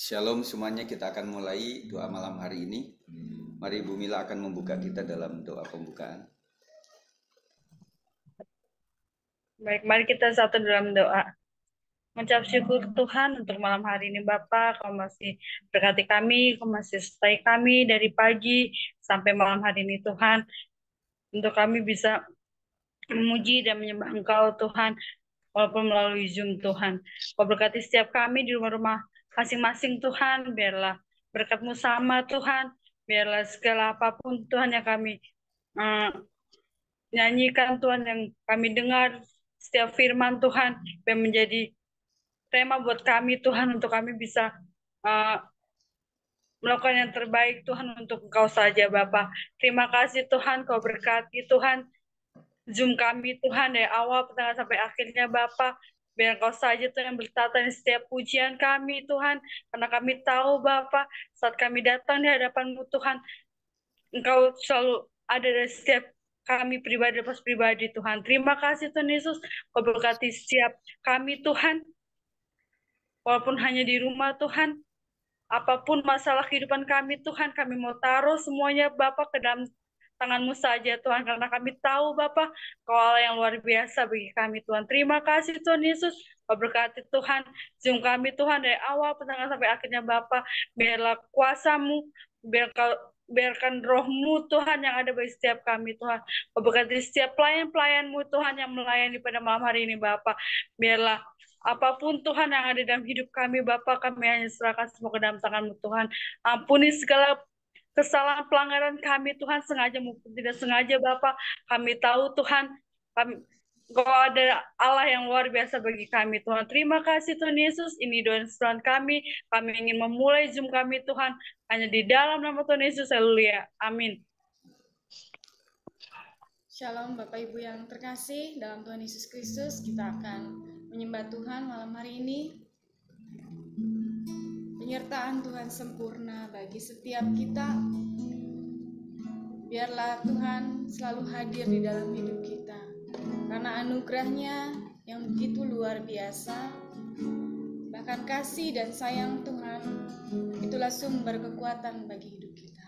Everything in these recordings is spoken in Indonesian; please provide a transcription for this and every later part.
Shalom semuanya, kita akan mulai doa malam hari ini. Mari Bu Mila akan membuka kita dalam doa pembukaan. Baik, mari kita satu dalam doa. Mengucap syukur Tuhan untuk malam hari ini Bapak, Kau masih berkati kami, Kau masih sertai kami dari pagi sampai malam hari ini Tuhan. Untuk kami bisa memuji dan menyembah Engkau Tuhan, walaupun melalui Zoom Tuhan. Kau berkati setiap kami di rumah-rumah masing-masing Tuhan, biarlah berkat-Mu sama Tuhan, biarlah segala apapun Tuhan yang kami nyanyikan Tuhan, yang kami dengar setiap firman Tuhan yang menjadi tema buat kami Tuhan, untuk kami bisa melakukan yang terbaik Tuhan untuk Engkau saja Bapa. Terima kasih Tuhan, Kau berkati Tuhan Zoom kami Tuhan dari awal pertengahan sampai akhirnya Bapa. Biar Kau saja Tuhan yang bertata di setiap pujian kami Tuhan, karena kami tahu Bapa, saat kami datang di hadapan-Mu Tuhan, Engkau selalu ada di setiap kami pribadi lepas pribadi Tuhan. Terima kasih Tuhan Yesus, Kau berkati setiap kami Tuhan, walaupun hanya di rumah Tuhan, apapun masalah kehidupan kami Tuhan, kami mau taruh semuanya Bapa ke dalam tangan-Mu saja Tuhan, karena kami tahu Bapa, Kau Allah yang luar biasa bagi kami Tuhan. Terima kasih Tuhan Yesus, Kau berkati Tuhan Zoom kami Tuhan dari awal pertengahan sampai akhirnya Bapa. Biarlah kuasa-Mu, biarkan Roh-Mu Tuhan yang ada bagi setiap kami Tuhan. Kau berkati setiap pelayan-pelayan-Mu Tuhan yang melayani pada malam hari ini Bapa. Biarlah apapun Tuhan yang ada dalam hidup kami Bapa, kami hanya serahkan semua ke dalam tangan-Mu Tuhan. Ampuni segala kesalahan pelanggaran kami Tuhan, sengaja maupun tidak sengaja Bapa. Kami tahu Tuhan, Kau ada Allah yang luar biasa bagi kami Tuhan. Terima kasih Tuhan Yesus, ini doa Tuhan kami. Kami ingin memulai Zoom kami Tuhan hanya di dalam nama Tuhan Yesus. Haleluya. Amin. Shalom Bapak Ibu yang terkasih dalam Tuhan Yesus Kristus. Kita akan menyembah Tuhan malam hari ini. Penyertaan Tuhan sempurna bagi setiap kita. Biarlah Tuhan selalu hadir di dalam hidup kita, karena anugerah-Nya yang begitu luar biasa. Bahkan kasih dan sayang Tuhan, itulah sumber kekuatan bagi hidup kita.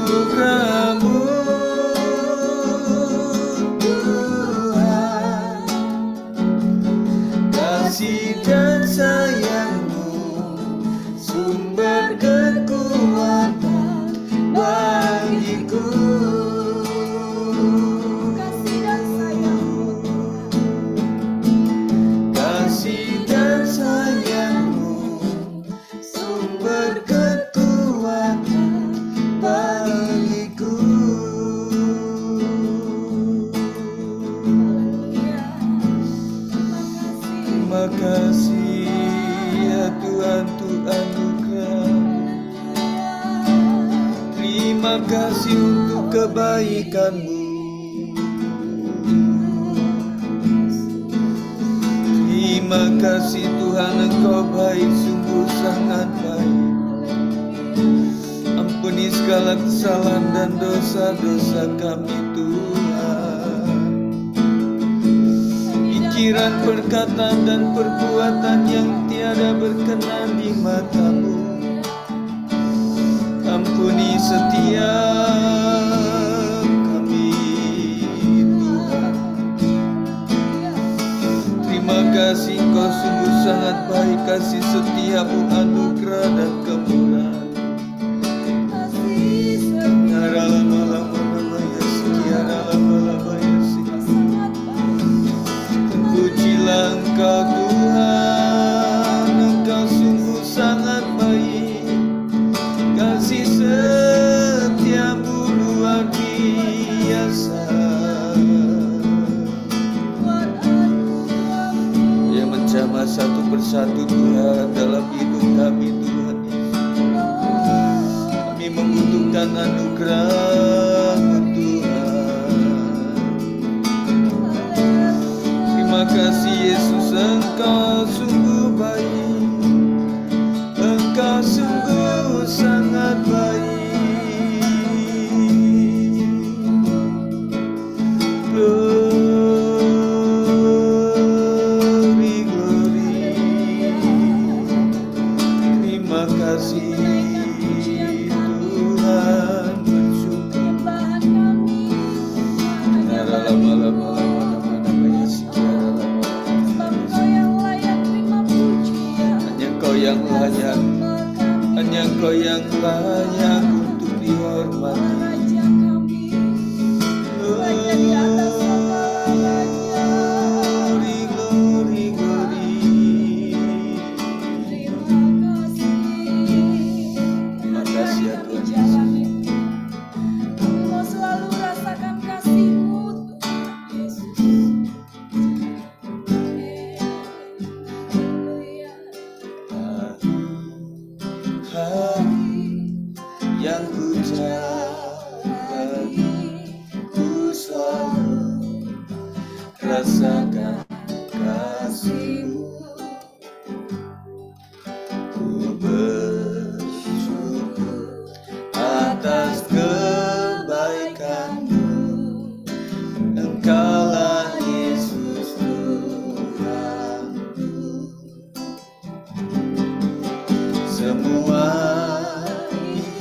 anugerah-Mu Tuhan, kasih dan sayang-Mu sumber kekuatan bagiku. Kasih dan sayang-Mu Kasih dan sayang-Mu sumber kekuatan bagiku. Terima kasih ya Tuhan untuk anugerah. Terima kasih untuk kebaikan-Mu. Terima kasih Tuhan, Engkau baik, sungguh sangat baik. Ampuni segala kesalahan dan dosa-dosa kami Tuhan. Pikiran, perkataan dan perbuatan yang tiada berkenan di mata-Mu. Ampuni setiap kami Tuhan. Terima kasih Engkau sungguh sangat baik, kasih setia-Mu, anugerah dan kemurahan. Terpujilah Engkau Tuhan, Engkau sungguh sangat baik, kasih setia-Mu luar biasa. Yang menjamah satu persatu Tuhan dalam hidup kami Tuhan Yesus. Kami membutuhkan anugerah-Mu Tuhan. Terima kasih Yesus, Engkau sungguh baik, Engkau sungguh sangat baik. Glory, glory. Terima kasih Tuhan, bersyukur. Hanya Engkau yang layak untuk dihormati. Glory, glory, glory. Terima kasih ya Tuhan. Kami mau selalu rasakan kasih-Mu Tuhan Yesus. Hari yang ku jalani, ku selalu rasakan kasih-Mu. Ku bersyukur atas kebaikan-Mu. Engkaulah Yesus Tuhanku. Semua ini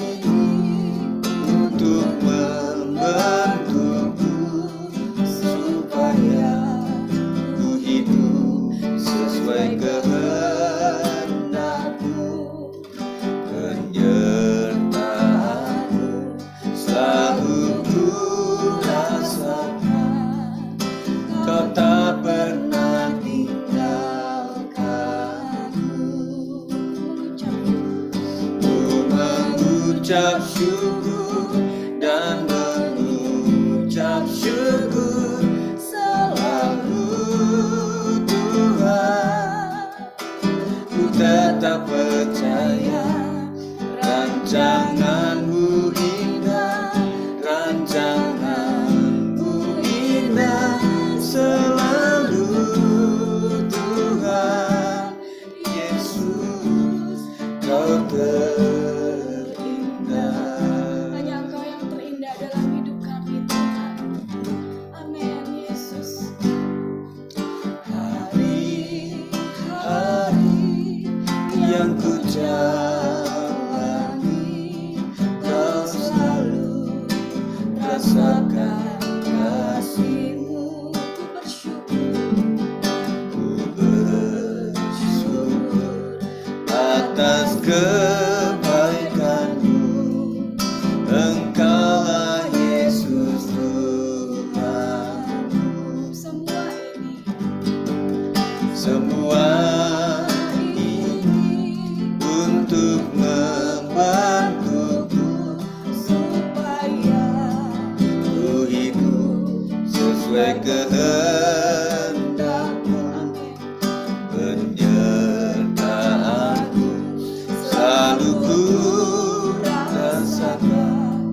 untuk membantuku supaya ku hidup sesuai kehendak-Mu. Penyertaan-Mu selalu ku rasakan, Kau tak pernah tinggalkanku. Mengucap syukur dan mengucap syukur selalu Tuhan. Ku tetap percaya rancangan-Mu indah, rancangan-Mu indah selalu Tuhan Yesus. Kau Hanya Engkau yang terindah dalam hidup kami Tuhan. Amin Yesus. Hari-hari yang ku jalani, Kau selalu kebaikan-Mu. Engkaulah Yesus Tuhan. Semua ini untuk membantuku supaya ku hidup sesuai kehendak-Mu. Penyertaan-Mu selalu ku rasakan,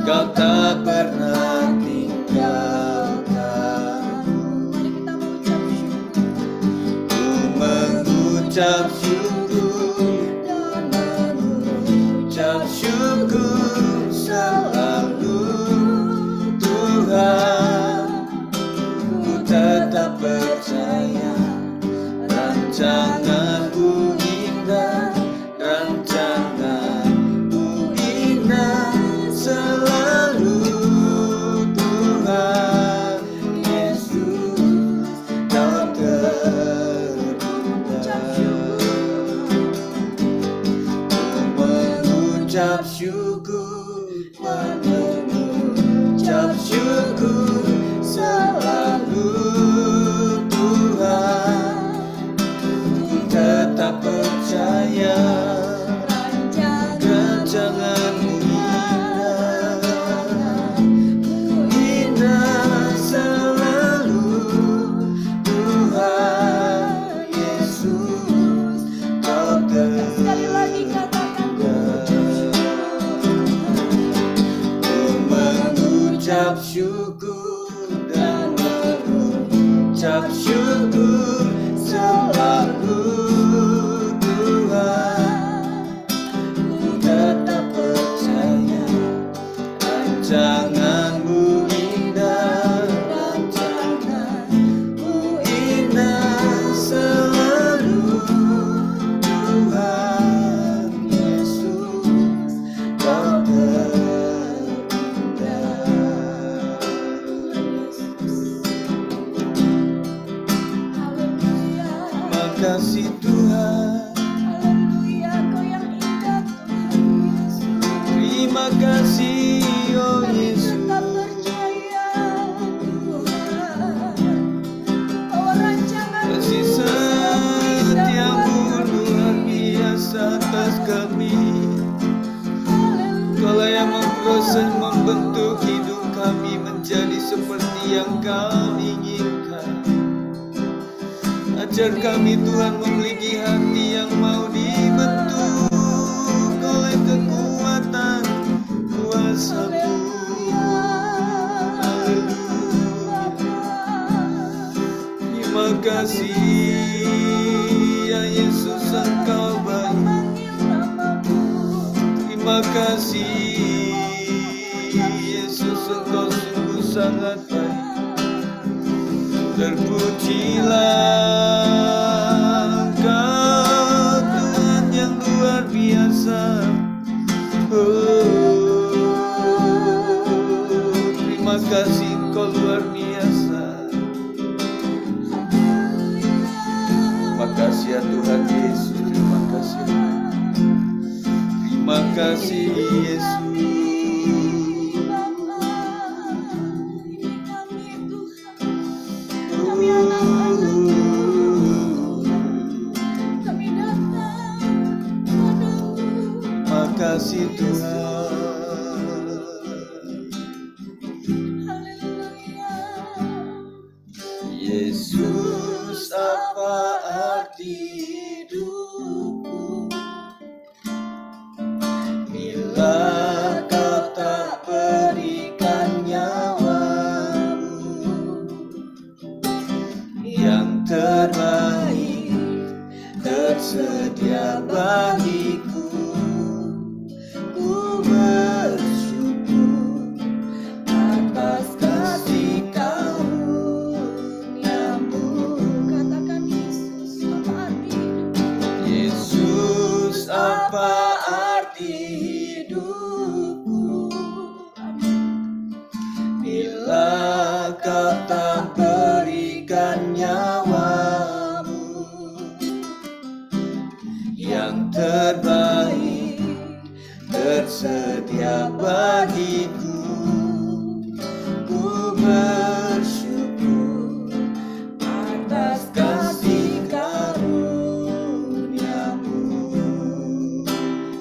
Kau tak pernah tinggalkan. Ku mengucap syukur dan mengucap syukur selalu, Tuhan. Ku tetap percaya rancangan-Mu indah, rancangan-Mu indah selalu, Tuhan Yesus. Kau terindah. Ku mengucap syukur dan mengucap syukur selalu, Tuhan. Ku tetap percaya rancangan-Mu indah selalu, Tuhan Yesus. Kau ku mengucap syukur dan mengucap syukur selalu, Tuhan. Ku tetap percaya rancangan-Mu indah, rancangan-Mu indah selalu, Tuhan Yesus. Kau makasih Tuhan. Terima kasih oh Yesus. Kasih setiamu luar biasa atas kami. Kaulah yang memproses, membentuk hidup kami menjadi seperti yang Kau inginkan. Ajar kami Tuhan memiliki hati yang mau dibentuk oleh kekuatan kuasa-Mu. Haleluya. Terima kasih ya Yesus, Engkau baik. Terima kasih Yesus, Engkau sungguh sangat baik. Terpujilah Engkau Tuhan yang luar biasa. Terima kasih Engkau luar biasa. Terima kasih ya Tuhan Yesus. Terima kasih. Terima kasih Yesus. Kasih Tuhan. Yesus, apa arti hidupku bila Kau tak berikan nyawa-Mu yang terbaik tersedia bagiku. Ku bersyukur atas kasih karunia-Mu. Katakan Yesus, apa arti hidupku? Yesus, apa arti hidupku bila Kau tak berikan nyawa-Mu yang terbaik tersedia bagiku. Ku bersyukur atas kasih karunia-Mu.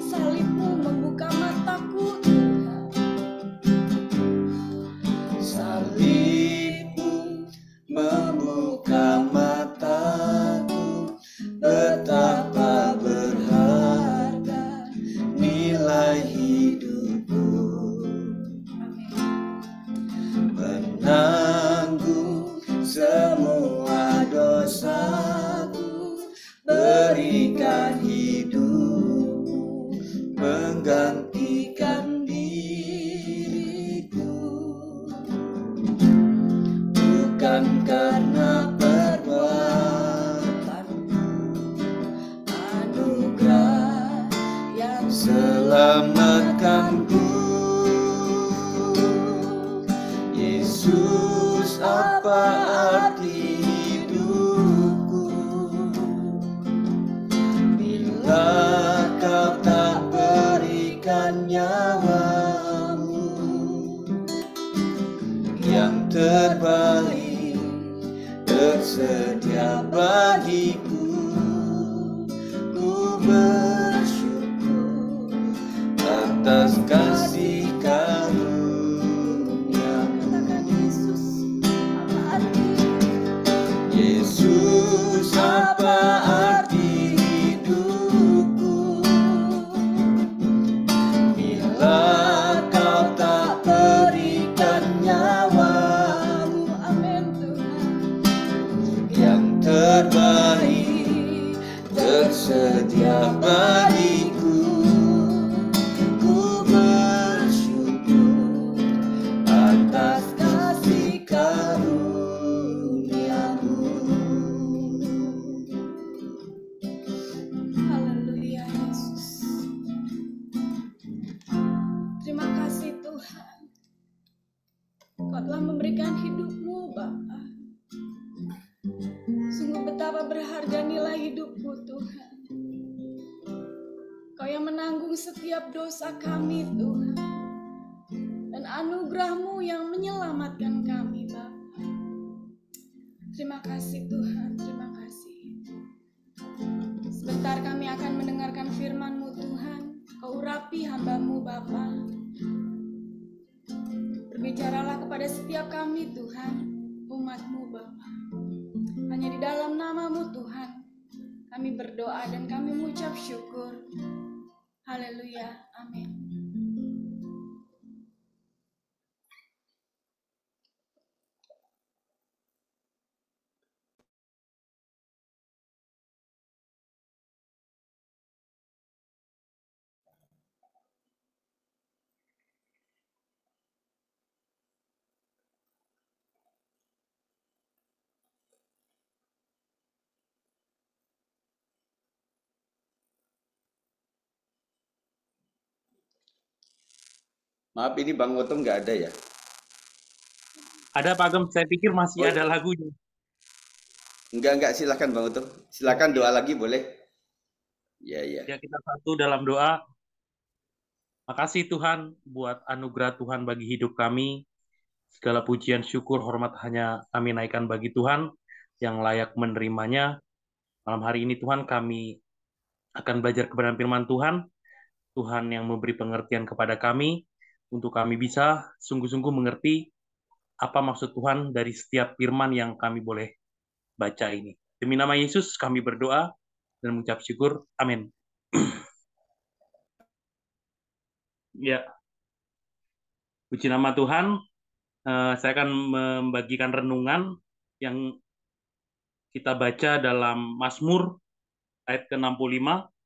Salib-Mu membuka mataku, Tuhan. Salib-Mu membuka mataku, betapa berharga nilai hidupku. Menanggung semua dosaku, berikan hidupmu, menggantikan diriku. Bukan karena perbuatanku, anugerah yang selamatkanku. Yesus, apa arti hidupku bila Kau tak berikan nyawa-Mu yang terbaik tersedia bagiku. Ku bersyukur atas kasih karunia-Mu. Katakan Yesus, apa arti? Yesus, apa arti hidupku bila Kau tak berikan nyawa-Mu Amin Tuhan. yang terbaik tersedia bagiku. Ku bersyukur atas kasih karunia-Mu. Haleluya Yesus. Terima kasih Tuhan. Kau telah memberikan hidup-Mu Bapa. Sungguh betapa berharga nilai hidupku Tuhan. Kau yang menanggung setiap dosa kami Tuhan. Dan anugerah-Mu yang menyelamatkan kami Bapa. Terima kasih Tuhan, terima kasih. Sebentar kami akan mendengarkan firman-Mu Tuhan. Kau urapi hamba-Mu Bapa. Berbicaralah kepada setiap kami Tuhan, umat-Mu Bapa. Hanya di dalam nama-Mu Tuhan, kami berdoa dan kami mengucap syukur. Haleluya, amin. Maaf, ini Bang Otong nggak ada ya? Ada Pak Agam, saya pikir masih ada lagunya. Enggak, silakan Bang Otong. Silakan doa lagi boleh? Ya. Ya, kita satu dalam doa. Makasih Tuhan buat anugerah Tuhan bagi hidup kami. Segala pujian, syukur, hormat hanya kami naikkan bagi Tuhan yang layak menerimanya. Malam hari ini Tuhan kami akan belajar kebenaran firman Tuhan. Tuhan yang memberi pengertian kepada kami untuk kami bisa sungguh-sungguh mengerti apa maksud Tuhan dari setiap firman yang kami boleh baca ini. Demi nama Yesus kami berdoa dan mengucap syukur. Amin. Ya, puji nama Tuhan. Saya akan membagikan renungan yang kita baca dalam Mazmur ayat ke-65.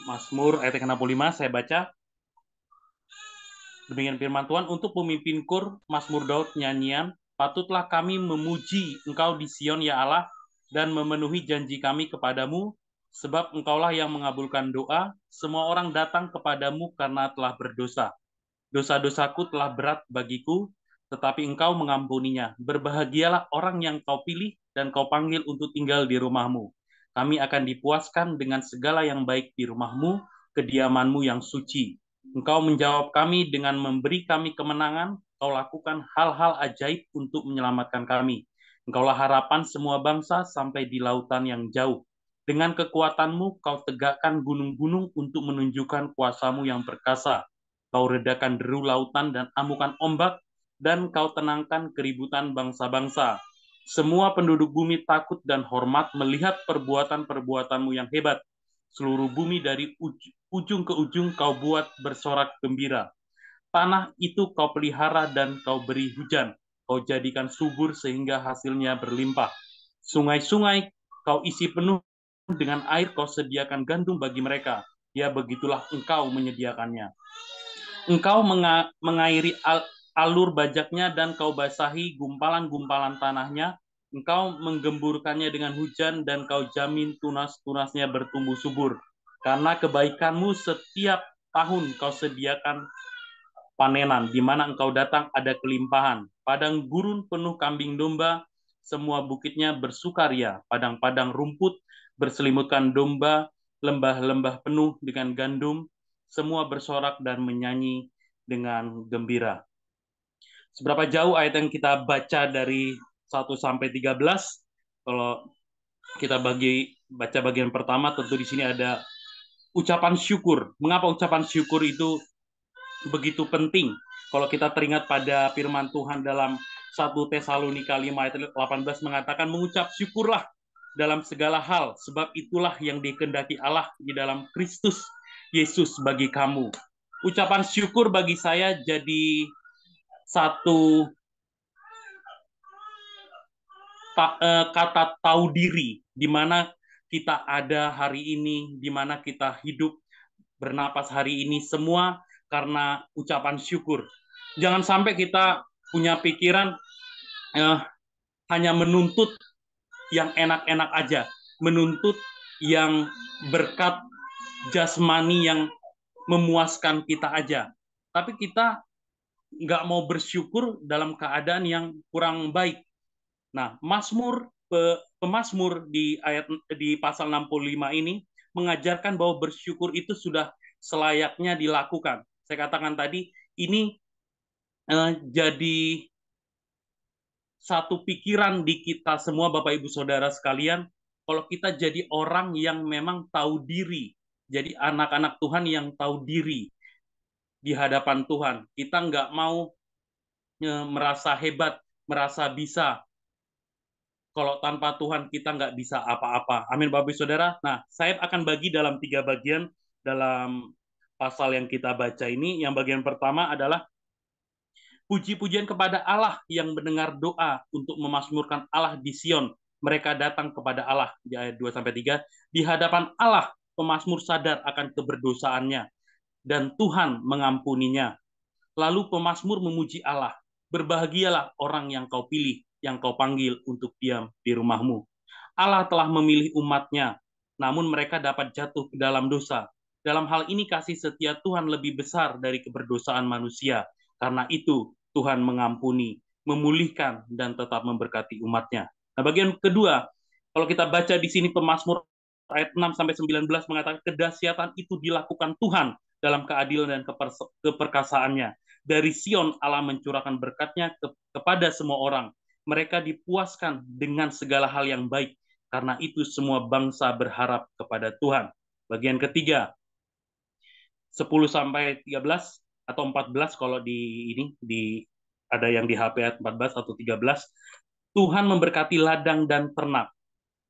Mazmur ayat ke-65 saya baca. Demikian firman Tuhan, untuk pemimpin kur Mazmur Daud nyanyian, patutlah kami memuji Engkau di Sion ya Allah dan memenuhi janji kami kepadamu, sebab Engkaulah yang mengabulkan doa. Semua orang datang kepadamu karena telah berdosa. Dosa-dosaku telah berat bagiku, tetapi Engkau mengampuninya. Berbahagialah orang yang Kau pilih dan Kau panggil untuk tinggal di rumah-Mu. Kami akan dipuaskan dengan segala yang baik di rumah-Mu, kediaman-Mu yang suci. Engkau menjawab kami dengan memberi kami kemenangan. Kau lakukan hal-hal ajaib untuk menyelamatkan kami. Engkaulah harapan semua bangsa sampai di lautan yang jauh. Dengan kekuatan-Mu, Kau tegakkan gunung-gunung untuk menunjukkan kuasa-Mu yang perkasa. Kau redakan deru lautan dan amukan ombak, dan Kau tenangkan keributan bangsa-bangsa. Semua penduduk bumi takut dan hormat melihat perbuatan-perbuatan-Mu yang hebat. Seluruh bumi dari ujung ke ujung Kau buat bersorak gembira. Tanah itu Kau pelihara dan Kau beri hujan. Kau jadikan subur sehingga hasilnya berlimpah. Sungai-sungai Kau isi penuh dengan air, Kau sediakan gandum bagi mereka. Ya, begitulah Engkau menyediakannya. Engkau mengairi alur bajaknya dan Kau basahi gumpalan-gumpalan tanahnya. Engkau menggemburkannya dengan hujan dan Kau jamin tunas-tunasnya bertumbuh subur. Karena kebaikan-Mu setiap tahun Kau sediakan panenan, di mana Engkau datang ada kelimpahan. Padang gurun penuh kambing domba, semua bukitnya bersukaria. Padang-padang rumput berselimutkan domba, lembah-lembah penuh dengan gandum, semua bersorak dan menyanyi dengan gembira. Seberapa jauh ayat yang kita baca dari 1 sampai 13? Kalau kita baca bagian pertama, tentu di sini ada ucapan syukur. Mengapa ucapan syukur itu begitu penting? Kalau kita teringat pada firman Tuhan dalam 1 Tesalonika 5 ayat 18 mengatakan, mengucap syukurlah dalam segala hal, sebab itulah yang dikehendaki Allah di dalam Kristus Yesus bagi kamu. Ucapan syukur bagi saya jadi satu kata tahu diri, di mana kita ada hari ini, di mana kita hidup bernapas hari ini, semua karena ucapan syukur. Jangan sampai kita punya pikiran hanya menuntut yang enak-enak aja, menuntut yang berkat jasmani yang memuaskan kita aja. Tapi kita nggak mau bersyukur dalam keadaan yang kurang baik. Nah, pemazmur di pasal 65 ini mengajarkan bahwa bersyukur itu sudah selayaknya dilakukan. Saya katakan tadi, ini jadi satu pikiran di kita semua, Bapak Ibu Saudara sekalian, kalau kita jadi orang yang memang tahu diri, jadi anak-anak Tuhan yang tahu diri di hadapan Tuhan. Kita nggak mau merasa hebat, merasa bisa. Kalau tanpa Tuhan kita nggak bisa apa-apa. Amin, Bapak Ibu Saudara. Nah, saya akan bagi dalam 3 bagian dalam pasal yang kita baca ini. Yang bagian pertama adalah puji-pujian kepada Allah yang mendengar doa untuk memazmurkan Allah di Sion. Mereka datang kepada Allah di ayat 2-3. Di hadapan Allah, pemazmur sadar akan keberdosaannya dan Tuhan mengampuninya. Lalu pemazmur memuji Allah. Berbahagialah orang yang Kau pilih, yang Kau panggil untuk diam di rumah-Mu. Allah telah memilih umat-Nya, namun mereka dapat jatuh ke dalam dosa. Dalam hal ini kasih setia Tuhan lebih besar dari keberdosaan manusia. Karena itu Tuhan mengampuni, memulihkan, dan tetap memberkati umat-Nya. Nah, bagian kedua, kalau kita baca di sini pemazmur ayat 6-19 mengatakan kedahsyatan itu dilakukan Tuhan dalam keadilan dan keperkasaannya. Dari Sion Allah mencurahkan berkat-Nya kepada semua orang. Mereka dipuaskan dengan segala hal yang baik. Karena itu semua bangsa berharap kepada Tuhan. Bagian ketiga, 10-13 atau 14 kalau ada yang di HP ayat 14 atau 13. Tuhan memberkati ladang dan ternak.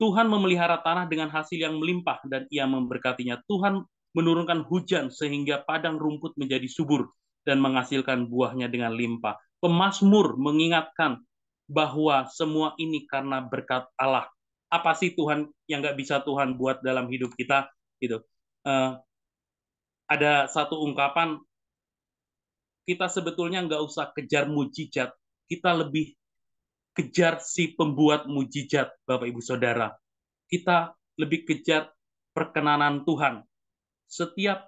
Tuhan memelihara tanah dengan hasil yang melimpah dan Ia memberkatinya. Tuhan menurunkan hujan sehingga padang rumput menjadi subur dan menghasilkan buahnya dengan limpah. Pemazmur mengingatkan bahwa semua ini karena berkat Allah. Apa sih Tuhan yang nggak bisa Tuhan buat dalam hidup kita? Gitu. Ada satu ungkapan, kita sebetulnya nggak usah kejar mujizat, kita lebih kejar si pembuat mujizat, Bapak Ibu Saudara. Kita lebih kejar perkenanan Tuhan. Setiap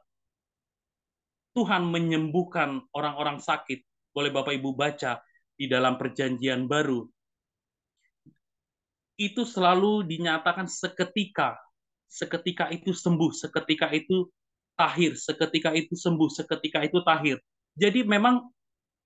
Tuhan menyembuhkan orang-orang sakit, boleh Bapak Ibu baca di dalam perjanjian baru, itu selalu dinyatakan seketika. Seketika itu sembuh, seketika itu tahir, seketika itu sembuh, seketika itu tahir. Jadi memang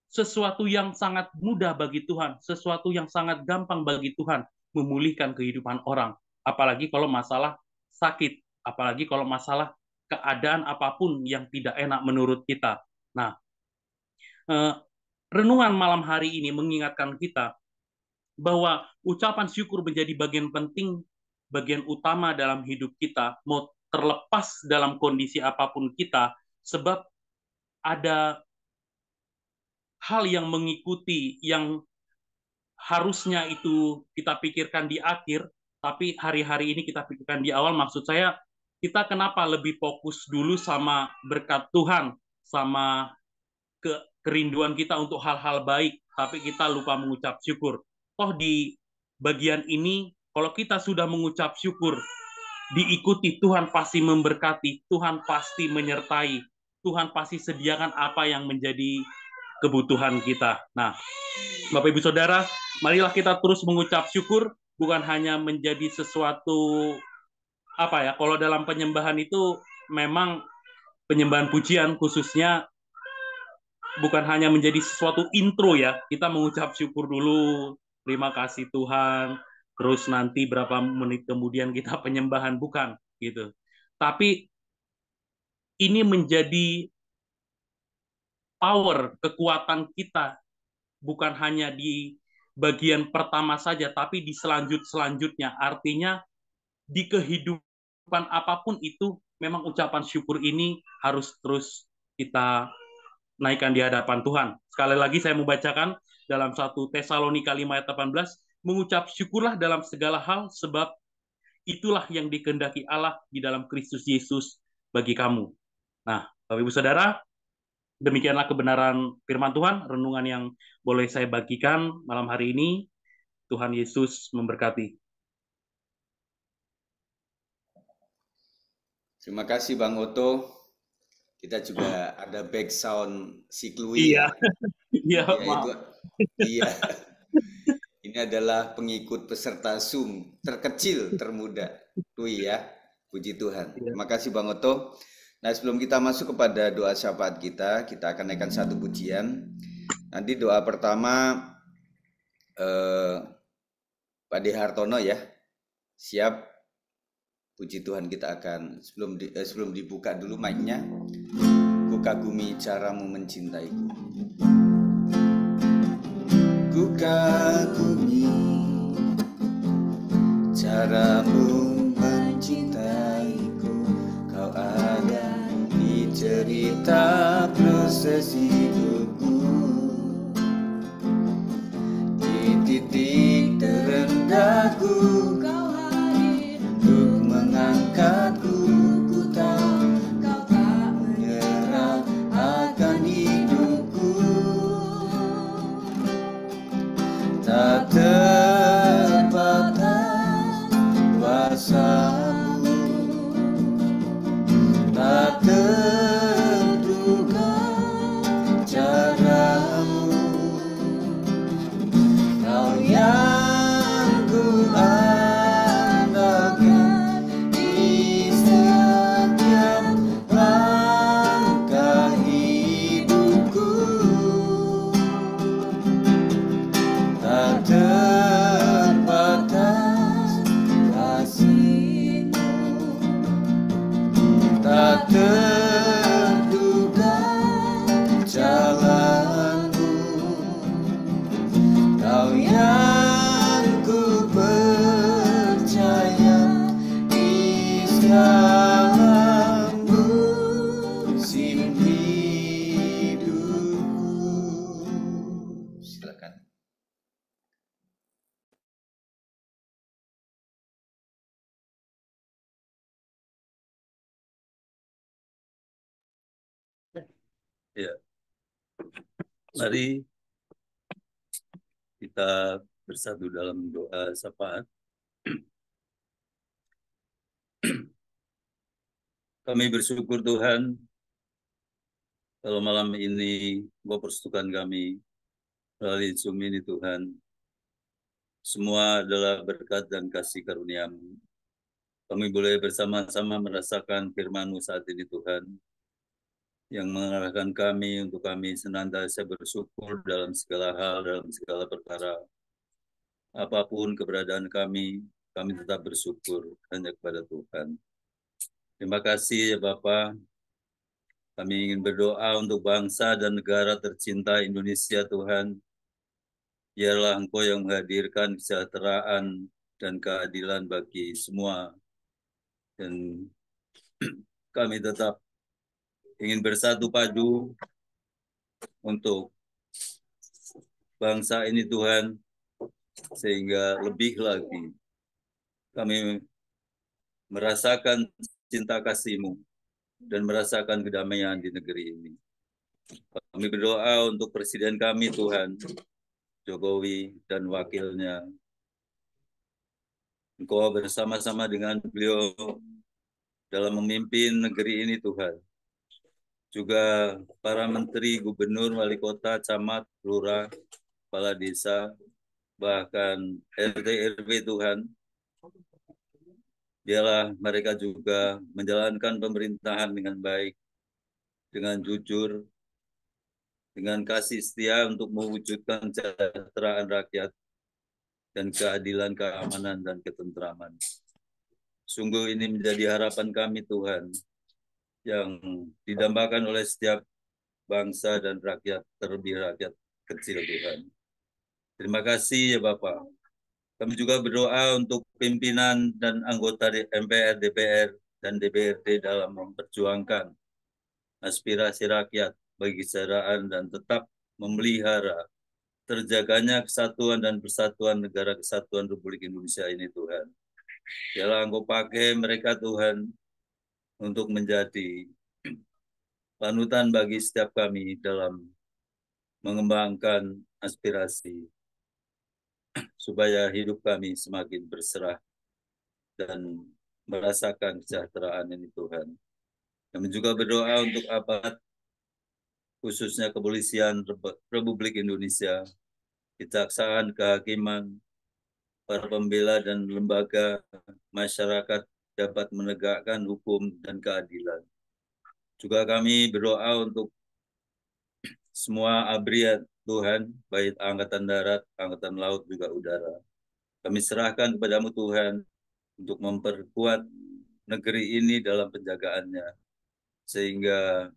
sesuatu yang sangat mudah bagi Tuhan, sesuatu yang sangat gampang bagi Tuhan memulihkan kehidupan orang. Apalagi kalau masalah sakit, apalagi kalau masalah keadaan apapun yang tidak enak menurut kita. Nah, renungan malam hari ini mengingatkan kita bahwa ucapan syukur menjadi bagian penting, bagian utama dalam hidup kita, mau terlepas dalam kondisi apapun kita, sebab ada hal yang mengikuti yang harusnya itu kita pikirkan di akhir, tapi hari-hari ini kita pikirkan di awal. Maksud saya, kita kenapa lebih fokus dulu sama berkat Tuhan, sama kerinduan kita untuk hal-hal baik, tapi kita lupa mengucap syukur. Toh di bagian ini, kalau kita sudah mengucap syukur, diikuti, Tuhan pasti memberkati, Tuhan pasti menyertai, Tuhan pasti sediakan apa yang menjadi kebutuhan kita. Nah, Bapak Ibu Saudara, marilah kita terus mengucap syukur, bukan hanya menjadi sesuatu apa ya, kalau dalam penyembahan itu memang penyembahan pujian khususnya bukan hanya menjadi sesuatu intro ya, kita mengucap syukur dulu, terima kasih Tuhan, terus nanti berapa menit kemudian kita penyembahan, bukan gitu. Tapi ini menjadi power, kekuatan kita, bukan hanya di bagian pertama saja, tapi di selanjutnya. Artinya di kehidupan apapun itu, memang ucapan syukur ini harus terus kita naikkan di hadapan Tuhan. Sekali lagi saya membacakan dalam 1 Tesalonika 5 ayat 18, mengucap syukurlah dalam segala hal, sebab itulah yang dikehendaki Allah di dalam Kristus Yesus bagi kamu. Nah, Bapak Ibu Saudara, demikianlah kebenaran firman Tuhan, renungan yang boleh saya bagikan malam hari ini. Tuhan Yesus memberkati. Terima kasih Bang Oto. Kita juga ada back sound si Klui. Iya, iya, maaf. Iya. Ini adalah pengikut peserta Zoom terkecil, termuda. Klui ya. Puji Tuhan. Terima kasih Bang Oto. Nah, sebelum kita masuk kepada doa syafaat kita akan naikkan satu pujian. Nanti doa pertama Pak De Hartono ya. Siap. Puji Tuhan, kita akan sebelum dibuka dulu mic-nya. Ku kagumi caramu mencintaiku. Ku kagumi caramu mencintaiku. Kau ada di cerita proses hidupku. Di titik terendahku mengangkatku, ku tahu kau tak menyerah akan hidupku. Tak terbatas kuasamu, tak terduga caramu. Kau yang ku terduga jalanmu. Kau yang ku percaya di segala musim hidupku. Silakan. Ya, mari kita bersatu dalam doa syafaat. Kami bersyukur Tuhan, kalau malam ini Engkau persekutukan kami melalui Zoom ini Tuhan. Semua adalah berkat dan kasih karunia-Mu. Kami boleh bersama-sama merasakan firman-Mu saat ini Tuhan, yang mengarahkan kami untuk kami senantiasa bersyukur dalam segala hal, dalam segala perkara. Apapun keberadaan kami tetap bersyukur hanya kepada Tuhan. Terima kasih ya Bapa. Kami ingin berdoa untuk bangsa dan negara tercinta Indonesia Tuhan. Biarlah Engkau yang menghadirkan kesejahteraan dan keadilan bagi semua. Dan kami tetap ingin bersatu padu untuk bangsa ini Tuhan, sehingga lebih lagi kami merasakan cinta kasih-Mu dan merasakan kedamaian di negeri ini. Kami berdoa untuk Presiden kami Tuhan, Jokowi dan wakilnya. Engkau bersama-sama dengan beliau dalam memimpin negeri ini Tuhan. Juga para menteri, gubernur, wali kota, camat, lurah, kepala desa, bahkan RT RW Tuhan. Biarlah mereka juga menjalankan pemerintahan dengan baik, dengan jujur, dengan kasih setia untuk mewujudkan kesejahteraan rakyat dan keadilan, keamanan, dan ketentraman. Sungguh ini menjadi harapan kami Tuhan, yang didambakan oleh setiap bangsa dan rakyat, terlebih rakyat kecil Tuhan. Terima kasih ya Bapak. Kami juga berdoa untuk pimpinan dan anggota MPR, DPR, dan DPRD dalam memperjuangkan aspirasi rakyat bagi kesejahteraan dan tetap memelihara terjaganya kesatuan dan persatuan negara kesatuan Republik Indonesia ini Tuhan. Biarlah Engkau pakai mereka Tuhan untuk menjadi panutan bagi setiap kami dalam mengembangkan aspirasi supaya hidup kami semakin berserah dan merasakan kesejahteraan ini Tuhan. Kami juga berdoa untuk aparat, khususnya kepolisian Republik Indonesia, kejaksaan, kehakiman, para pembela dan lembaga masyarakat dapat menegakkan hukum dan keadilan. Juga kami berdoa untuk semua ABRI Tuhan, baik Angkatan Darat, Angkatan Laut, juga udara. Kami serahkan kepadamu Tuhan untuk memperkuat negeri ini dalam penjagaannya, sehingga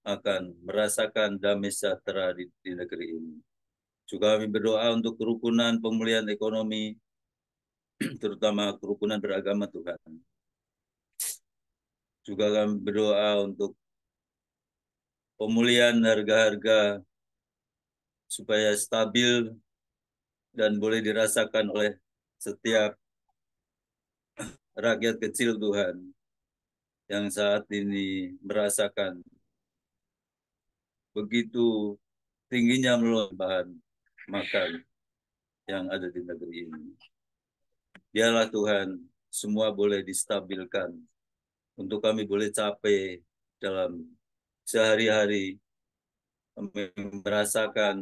akan merasakan damai sejahtera di negeri ini. Juga kami berdoa untuk kerukunan pemulihan ekonomi, terutama kerukunan beragama Tuhan. Juga kami berdoa untuk pemulihan harga-harga supaya stabil dan boleh dirasakan oleh setiap rakyat kecil Tuhan yang saat ini merasakan begitu tingginya bahan makan yang ada di negeri ini. Biarlah Tuhan semua boleh distabilkan untuk kami boleh capai dalam sehari-hari merasakan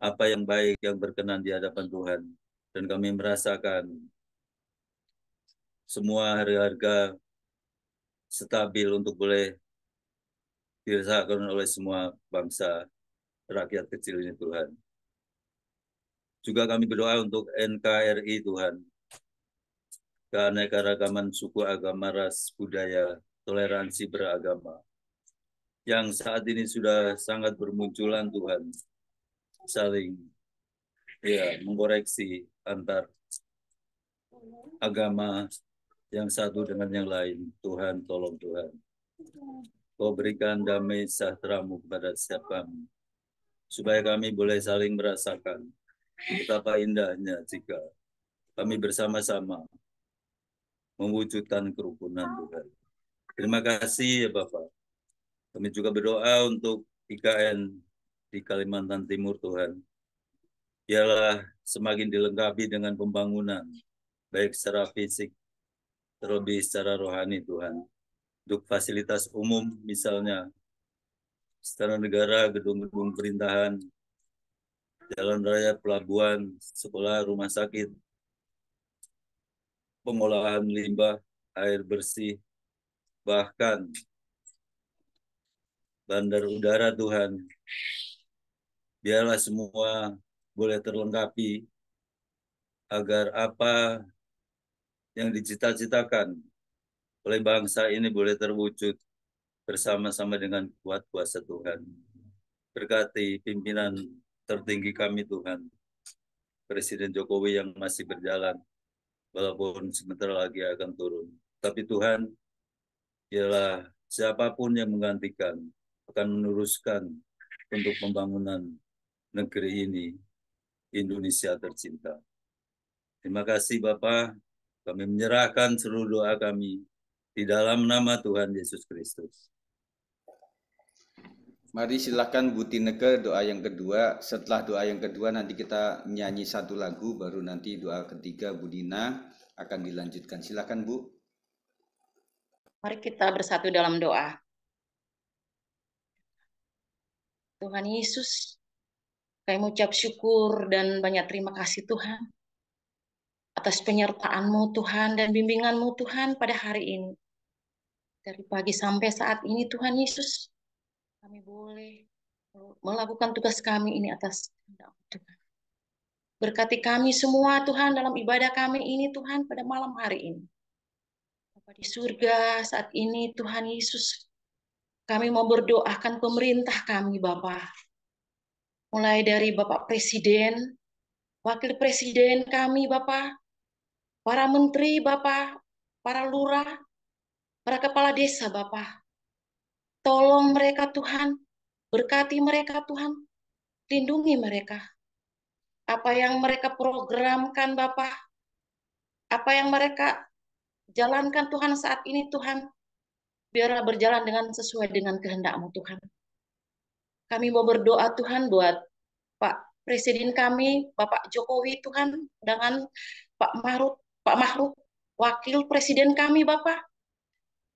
apa yang baik, yang berkenan di hadapan Tuhan. Dan kami merasakan semua harga-harga stabil untuk boleh dirasakan oleh semua bangsa rakyat kecil ini Tuhan. Juga kami berdoa untuk NKRI Tuhan, keanekaragaman suku, agama, ras, budaya, toleransi beragama, yang saat ini sudah sangat bermunculan Tuhan, saling mengoreksi antar agama yang satu dengan yang lain. Tuhan, tolong Tuhan, Kau berikan damai sejahtera-Mu kepada setiap kami, supaya kami boleh saling merasakan betapa indahnya jika kami bersama-sama mewujudkan kerukunan Tuhan. Terima kasih ya Bapak. Kami juga berdoa untuk IKN di Kalimantan Timur Tuhan. Biarlah semakin dilengkapi dengan pembangunan, baik secara fisik, terlebih secara rohani Tuhan. Untuk fasilitas umum misalnya, secara negara, gedung-gedung pemerintahan, jalan raya, pelabuhan, sekolah, rumah sakit, pengolahan limbah, air bersih, bahkan bandar udara Tuhan. Biarlah semua boleh terlengkapi agar apa yang dicita-citakan oleh bangsa ini boleh terwujud bersama-sama dengan kuat kuasa Tuhan. Berkati pimpinan tertinggi kami Tuhan, Presiden Jokowi yang masih berjalan, walaupun sebentar lagi akan turun. Tapi Tuhan, ialah siapapun yang menggantikan akan meneruskan untuk pembangunan negeri ini, Indonesia tercinta. Terima kasih Bapak, kami menyerahkan seluruh doa kami di dalam nama Tuhan Yesus Kristus. Mari silakan Bu Tineke doa yang kedua. Setelah doa yang kedua nanti kita nyanyi satu lagu, baru nanti doa ketiga Bu Dina akan dilanjutkan. Silakan Bu. Mari kita bersatu dalam doa. Tuhan Yesus, kami mengucap syukur dan banyak terima kasih Tuhan atas penyertaan-Mu Tuhan dan bimbingan-Mu Tuhan pada hari ini. Dari pagi sampai saat ini Tuhan Yesus, kami boleh melakukan tugas kami ini atas kehendak Tuhan. Berkati kami semua Tuhan dalam ibadah kami ini Tuhan pada malam hari ini. Bapa di surga saat ini Tuhan Yesus, kami mau berdoakan pemerintah kami Bapa. Mulai dari Bapak Presiden, Wakil Presiden kami Bapak, para menteri Bapak, para lurah, para kepala desa Bapak. Tolong mereka Tuhan, berkati mereka Tuhan, lindungi mereka. Apa yang mereka programkan Bapak, apa yang mereka jalankan Tuhan saat ini Tuhan, biarlah berjalan dengan sesuai dengan kehendak-Mu Tuhan. Kami mau berdoa Tuhan buat Pak Presiden kami, Bapak Jokowi Tuhan, dengan Pak Mahruf, Wakil Presiden kami Bapak.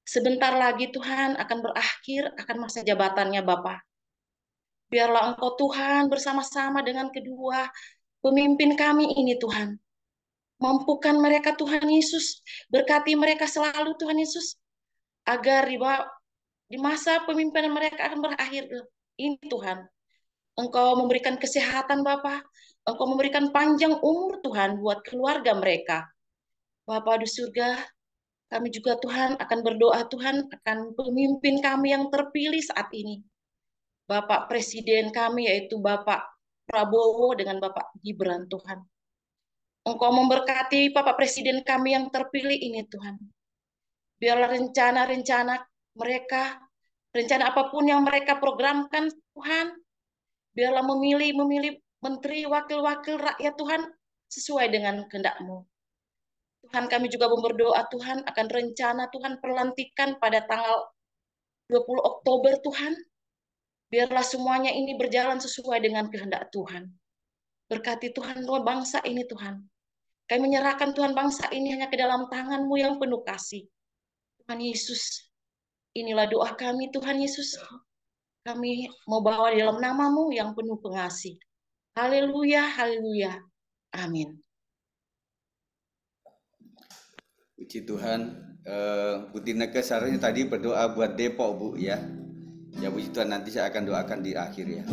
Sebentar lagi Tuhan akan berakhir, akan masa jabatannya Bapak. Biarlah Engkau Tuhan bersama-sama dengan kedua pemimpin kami ini Tuhan. Mampukan mereka Tuhan Yesus, berkati mereka selalu Tuhan Yesus, agar di masa pemimpinan mereka akan berakhir ini Tuhan. Engkau memberikan kesehatan Bapa, Engkau memberikan panjang umur Tuhan buat keluarga mereka. Bapa di surga, kami juga Tuhan akan berdoa Tuhan akan pemimpin kami yang terpilih saat ini. Bapak Presiden kami yaitu Bapak Prabowo dengan Bapak Gibran Tuhan. Engkau memberkati Bapak Presiden kami yang terpilih ini Tuhan. Biarlah rencana-rencana mereka, rencana apapun yang mereka programkan Tuhan, biarlah memilih menteri, wakil-wakil rakyat Tuhan sesuai dengan kehendak-Mu. Tuhan kami juga berdoa Tuhan akan rencana Tuhan pelantikan pada tanggal 20 Oktober Tuhan. Biarlah semuanya ini berjalan sesuai dengan kehendak Tuhan. Berkati Tuhan bangsa ini Tuhan. Kami menyerahkan Tuhan bangsa ini hanya ke dalam tangan-Mu yang penuh kasih. Tuhan Yesus, inilah doa kami Tuhan Yesus. Kami mau bawa di dalam nama-Mu yang penuh pengasih. Haleluya, haleluya. Amin. Puji Tuhan. Bu Tineke seharusnya tadi berdoa buat Depok Bu ya. Ya puji Tuhan, nanti saya akan doakan di akhir ya.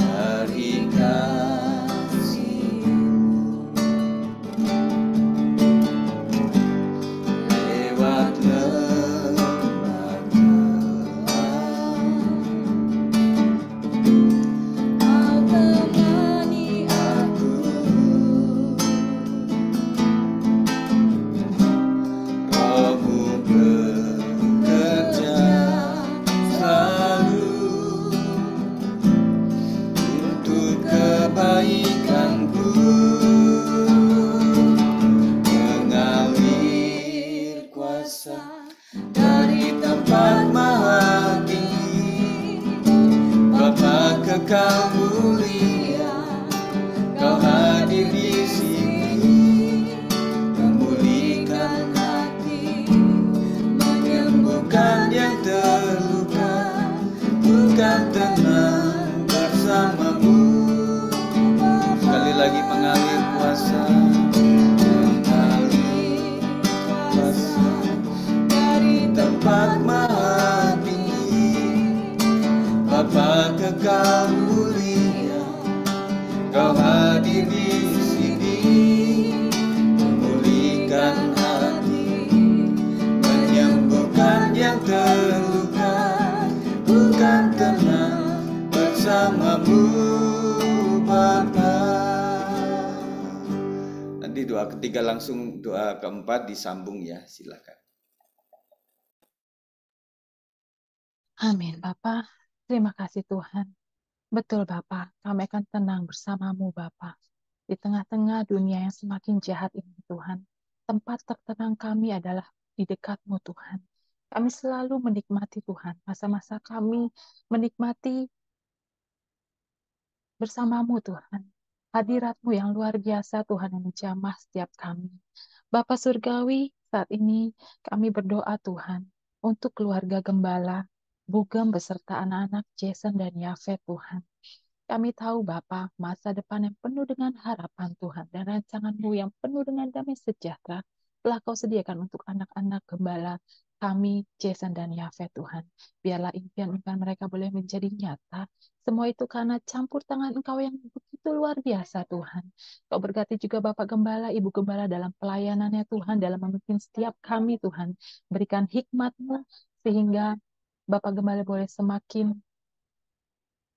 Dari Nanti doa ketiga langsung doa keempat disambung ya, silakan. Amin, Bapa. Terima kasih Tuhan. Betul Bapa, kami akan tenang bersamamu Bapa. Di tengah-tengah dunia yang semakin jahat ini Tuhan, tempat tertenang kami adalah di dekatmu Tuhan. Kami selalu menikmati Tuhan, masa-masa kami menikmati bersamamu Tuhan. Hadiratmu yang luar biasa Tuhan yang menjamah setiap kami. Bapa Surgawi, saat ini kami berdoa Tuhan untuk keluarga Gembala, Bugem beserta anak-anak Jason dan Yafet Tuhan. Kami tahu Bapa, masa depan yang penuh dengan harapan Tuhan dan rancangan-Mu yang penuh dengan damai sejahtera telah Kau sediakan untuk anak-anak Gembala kami, Jason dan Yafet Tuhan. Biarlah impian-impian mereka boleh menjadi nyata. Semua itu karena campur tangan Engkau yang begitu luar biasa Tuhan. Kau berkati juga Bapak Gembala, Ibu Gembala dalam pelayanannya Tuhan, dalam memimpin setiap kami Tuhan. Berikan hikmat-Mu sehingga Bapak Gembala boleh semakin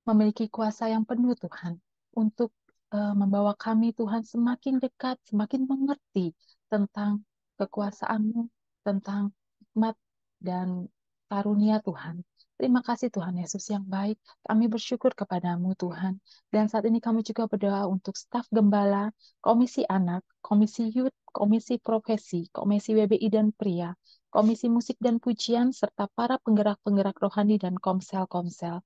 memiliki kuasa yang penuh Tuhan untuk membawa kami Tuhan semakin dekat, semakin mengerti tentang kekuasaan-Mu, tentang hikmat dan karunia Tuhan. Terima kasih Tuhan Yesus yang baik. Kami bersyukur kepadamu Tuhan. Dan saat ini kami juga berdoa untuk staf gembala, komisi anak, komisi youth, komisi profesi, komisi WBI dan pria, komisi musik dan pujian, serta para penggerak-penggerak rohani dan komsel-komsel.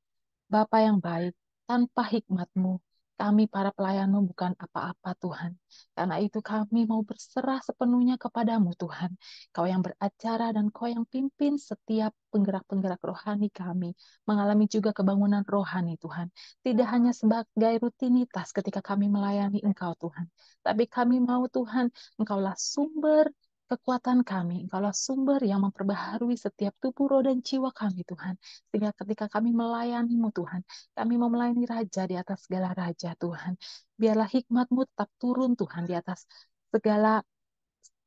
Bapa yang baik, tanpa hikmat-Mu, kami para pelayan-Mu bukan apa-apa Tuhan. Karena itu kami mau berserah sepenuhnya kepadamu Tuhan. Kau yang beracara dan Kau yang pimpin setiap penggerak-penggerak rohani kami. Mengalami juga kebangunan rohani Tuhan. Tidak hanya sebagai rutinitas ketika kami melayani Engkau Tuhan. Tapi kami mau Tuhan, Engkaulah sumber kekuatan kami. Engkaulah sumber yang memperbaharui setiap tubuh, roh, dan jiwa kami Tuhan. Sehingga ketika kami melayani-Mu Tuhan, kami mau melayani Raja di atas segala Raja Tuhan. Biarlah hikmat-Mu tetap turun Tuhan di atas segala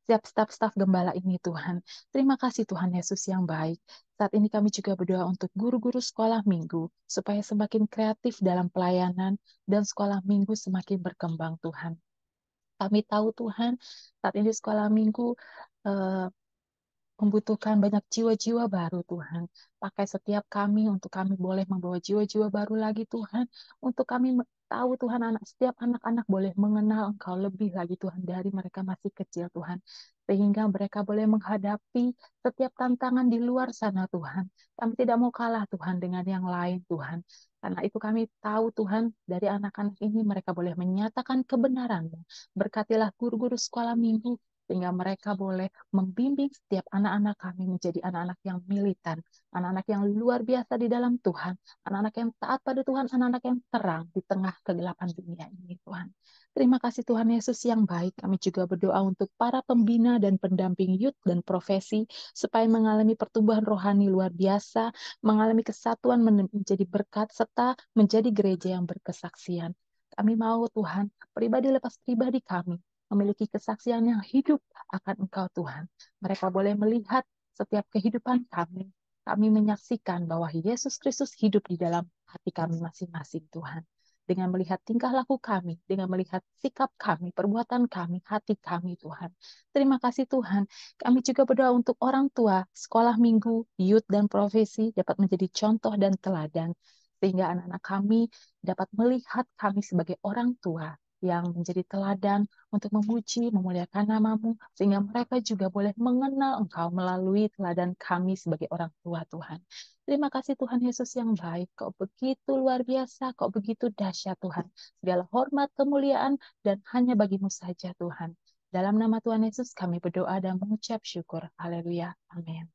setiap staf-staf gembala ini Tuhan. Terima kasih Tuhan Yesus yang baik. Saat ini kami juga berdoa untuk guru-guru sekolah minggu, supaya semakin kreatif dalam pelayanan dan sekolah minggu semakin berkembang Tuhan. Kami tahu Tuhan, saat ini sekolah minggu membutuhkan banyak jiwa-jiwa baru Tuhan. Pakai setiap kami untuk kami boleh membawa jiwa-jiwa baru lagi Tuhan. Untuk kami tahu Tuhan, setiap anak-anak boleh mengenal Engkau lebih lagi Tuhan dari mereka masih kecil Tuhan. Sehingga mereka boleh menghadapi setiap tantangan di luar sana Tuhan. Kami tidak mau kalah Tuhan dengan yang lain Tuhan. Karena itu kami tahu Tuhan, dari anak-anak ini mereka boleh menyatakan kebenaran-Mu. Berkatilah guru-guru sekolah minggu, sehingga mereka boleh membimbing setiap anak-anak kami menjadi anak-anak yang militan, anak-anak yang luar biasa di dalam Tuhan, anak-anak yang taat pada Tuhan, anak-anak yang terang di tengah kegelapan dunia ini Tuhan. Terima kasih Tuhan Yesus yang baik. Kami juga berdoa untuk para pembina dan pendamping youth dan profesi, supaya mengalami pertumbuhan rohani luar biasa, mengalami kesatuan menjadi berkat, serta menjadi gereja yang berkesaksian. Kami mau Tuhan, pribadi lepas pribadi kami, memiliki kesaksian yang hidup akan Engkau Tuhan. Mereka boleh melihat setiap kehidupan kami. Kami menyaksikan bahwa Yesus Kristus hidup di dalam hati kami masing-masing Tuhan. Dengan melihat tingkah laku kami, dengan melihat sikap kami, perbuatan kami, hati kami Tuhan. Terima kasih Tuhan. Kami juga berdoa untuk orang tua, sekolah minggu, youth dan profesi dapat menjadi contoh dan teladan. Sehingga anak-anak kami dapat melihat kami sebagai orang tua yang menjadi teladan untuk memuji, memuliakan nama-Mu, sehingga mereka juga boleh mengenal Engkau melalui teladan kami sebagai orang tua Tuhan. Terima kasih Tuhan Yesus yang baik. Kau begitu luar biasa, Kau begitu dahsyat Tuhan. Segala hormat, kemuliaan, dan hanya bagi-Mu saja Tuhan. Dalam nama Tuhan Yesus kami berdoa dan mengucap syukur. Haleluya. Amin.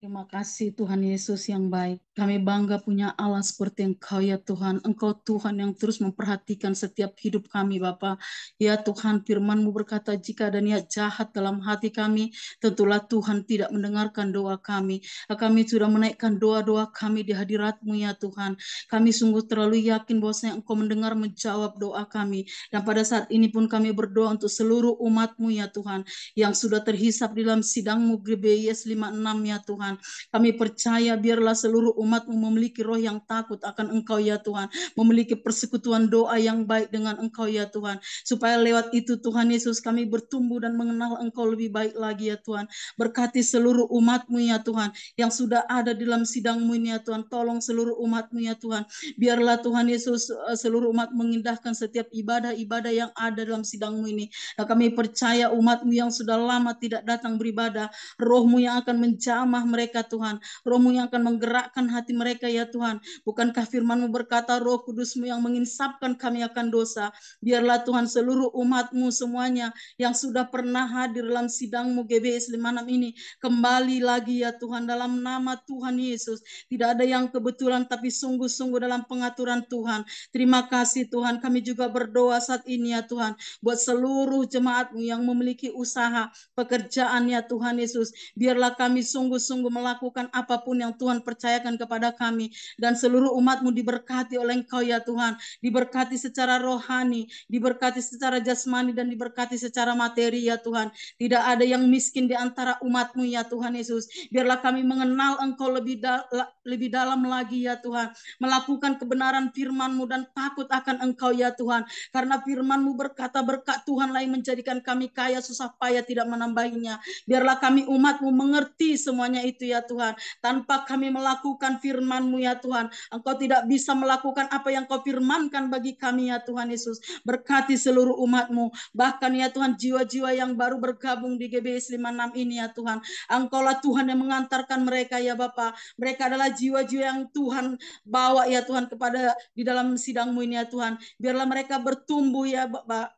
Terima kasih Tuhan Yesus yang baik. Kami bangga punya Allah seperti Engkau ya Tuhan. Engkau Tuhan yang terus memperhatikan setiap hidup kami Bapa. Ya Tuhan, firman-Mu berkata, jika ada niat jahat dalam hati kami, tentulah Tuhan tidak mendengarkan doa kami. Kami sudah menaikkan doa-doa kami di hadirat-Mu ya Tuhan. Kami sungguh terlalu yakin bahwasanya Engkau mendengar menjawab doa kami. Dan pada saat ini pun kami berdoa untuk seluruh umat-Mu ya Tuhan, yang sudah terhisap di dalam sidang-Mu GBIS 56 ya Tuhan. Kami percaya biarlah seluruh umat-Mu memiliki roh yang takut akan Engkau ya Tuhan, memiliki persekutuan doa yang baik dengan Engkau ya Tuhan, supaya lewat itu Tuhan Yesus kami bertumbuh dan mengenal Engkau lebih baik lagi ya Tuhan. Berkati seluruh umat-Mu ya Tuhan yang sudah ada di dalam sidang-Mu ini ya Tuhan. Tolong seluruh umat-Mu ya Tuhan. Biarlah Tuhan Yesus seluruh umat mengindahkan setiap ibadah-ibadah yang ada dalam sidang-Mu ini. Dan kami percaya umat-Mu yang sudah lama tidak datang beribadah, Roh-Mu yang akan menjamah mereka Tuhan, Roh-Mu yang akan menggerakkan hati mereka ya Tuhan. Bukankah firman-Mu berkata Roh Kudus-Mu yang menginsapkan kami akan dosa. Biarlah Tuhan seluruh umat-Mu semuanya yang sudah pernah hadir dalam sidang-Mu GBS 56 ini kembali lagi ya Tuhan dalam nama Tuhan Yesus. Tidak ada yang kebetulan tapi sungguh-sungguh dalam pengaturan Tuhan. Terima kasih Tuhan, kami juga berdoa saat ini ya Tuhan buat seluruh jemaat-Mu yang memiliki usaha pekerjaan ya Tuhan Yesus. Biarlah kami sungguh-sungguh melakukan apapun yang Tuhan percayakan kepada kami, dan seluruh umat-Mu diberkati oleh Engkau ya Tuhan, diberkati secara rohani, diberkati secara jasmani, dan diberkati secara materi ya Tuhan. Tidak ada yang miskin di antara umat-Mu ya Tuhan Yesus. Biarlah kami mengenal Engkau lebih dalam lagi ya Tuhan, melakukan kebenaran firman-Mu dan takut akan Engkau ya Tuhan, karena firman-Mu berkata berkat Tuhanlah yang menjadikan kami kaya, susah payah tidak menambahinya. Biarlah kami umat-Mu mengerti semuanya itu ya Tuhan. Tanpa kami melakukan firman-Mu ya Tuhan, Engkau tidak bisa melakukan apa yang Kau firmankan bagi kami ya Tuhan Yesus. Berkati seluruh umat-Mu, bahkan ya Tuhan jiwa-jiwa yang baru bergabung di GBS 56 ini ya Tuhan. Engkaulah Tuhan yang mengantarkan mereka ya Bapa. Mereka adalah jiwa-jiwa yang Tuhan bawa ya Tuhan kepada di dalam sidang-Mu ini ya Tuhan. Biarlah mereka bertumbuh ya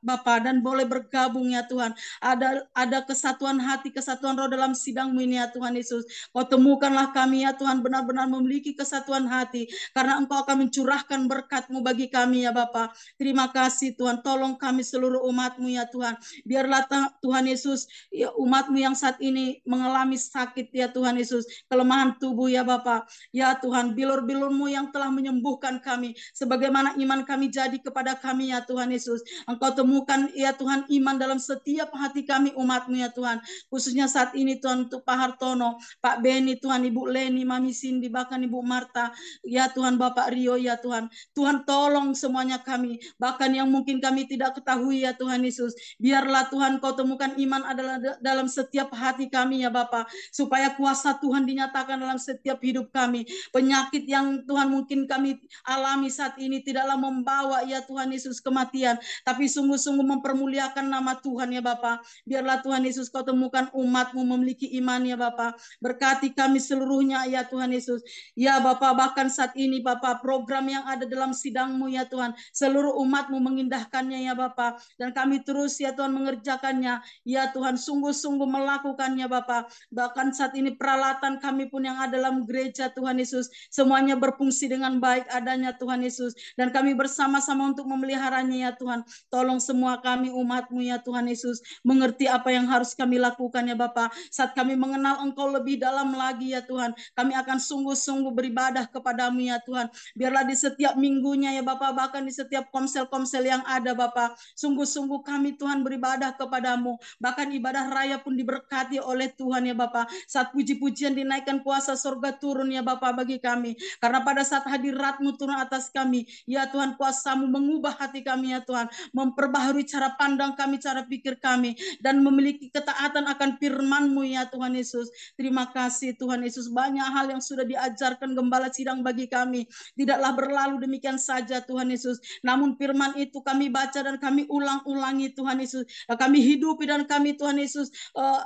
Bapa dan boleh bergabung ya Tuhan. Ada kesatuan hati, kesatuan roh dalam sidang-Mu ini ya Tuhan Yesus. Kau temukanlah kami ya Tuhan benar-benar memiliki kesatuan hati, karena Engkau akan mencurahkan berkat-Mu bagi kami ya Bapa. Terima kasih Tuhan, tolong kami seluruh umat-Mu ya Tuhan. Biarlah Tuhan Yesus ya, umat-Mu yang saat ini mengalami sakit ya Tuhan Yesus, kelemahan tubuh ya Bapa. Ya Tuhan, bilur-bilur-Mu yang telah menyembuhkan kami, sebagaimana iman kami jadi kepada kami ya Tuhan Yesus. Engkau temukan ya Tuhan iman dalam setiap hati kami umat-Mu ya Tuhan. Khususnya saat ini Tuhan untuk Pak Hartono, Pak Beni Tuhan, Ibu Leni, Mami Cindy, bahkan Ibu Marta ya Tuhan, Bapak Rio ya Tuhan. Tuhan tolong semuanya kami, bahkan yang mungkin kami tidak ketahui ya Tuhan Yesus. Biarlah Tuhan Kau temukan iman adalah dalam setiap hati kami ya Bapa, supaya kuasa Tuhan dinyatakan dalam setiap hidup kami. Penyakit yang Tuhan mungkin kami alami saat ini tidaklah membawa ya Tuhan Yesus kematian, tapi sungguh-sungguh mempermuliakan nama Tuhan ya Bapa. Biarlah Tuhan Yesus Kau temukan umat-Mu memiliki iman ya Bapa. Berkati kami seluruhnya ya Tuhan Yesus. Ya Bapa, bahkan saat ini Bapa, program yang ada dalam sidang-Mu ya Tuhan, seluruh umat-Mu mengindahkannya ya Bapa, dan kami terus ya Tuhan mengerjakannya ya Tuhan, sungguh-sungguh melakukannya Bapa. Bahkan saat ini peralatan kami pun yang ada dalam gereja Tuhan Yesus, semuanya berfungsi dengan baik adanya Tuhan Yesus, dan kami bersama-sama untuk memeliharanya ya Tuhan. Tolong semua kami umat-Mu ya Tuhan Yesus mengerti apa yang harus kami lakukan ya Bapa. Saat kami mengenal Engkau lebih dalam lagi ya Tuhan, kami akan sungguh-sungguh beribadah kepadamu ya Tuhan. Biarlah di setiap minggunya ya Bapa, bahkan di setiap komsel-komsel yang ada Bapa, sungguh-sungguh kami Tuhan beribadah kepadamu. Bahkan ibadah raya pun diberkati oleh Tuhan ya Bapa. Saat puji-pujian dinaikkan, kuasa surga turun ya Bapa bagi kami. Karena pada saat hadirat-Mu turun atas kami, ya Tuhan, kuasa-Mu mengubah hati kami ya Tuhan, memperbaharui cara pandang kami, cara pikir kami, dan memiliki ketaatan akan firman-Mu ya Tuhan Yesus. Terima kasih Tuhan Yesus, banyak hal yang sudah diajarkan gembala sidang bagi kami tidaklah berlalu demikian saja Tuhan Yesus, namun firman itu kami baca dan kami ulang-ulangi Tuhan Yesus, kami hidupi dan kami Tuhan Yesus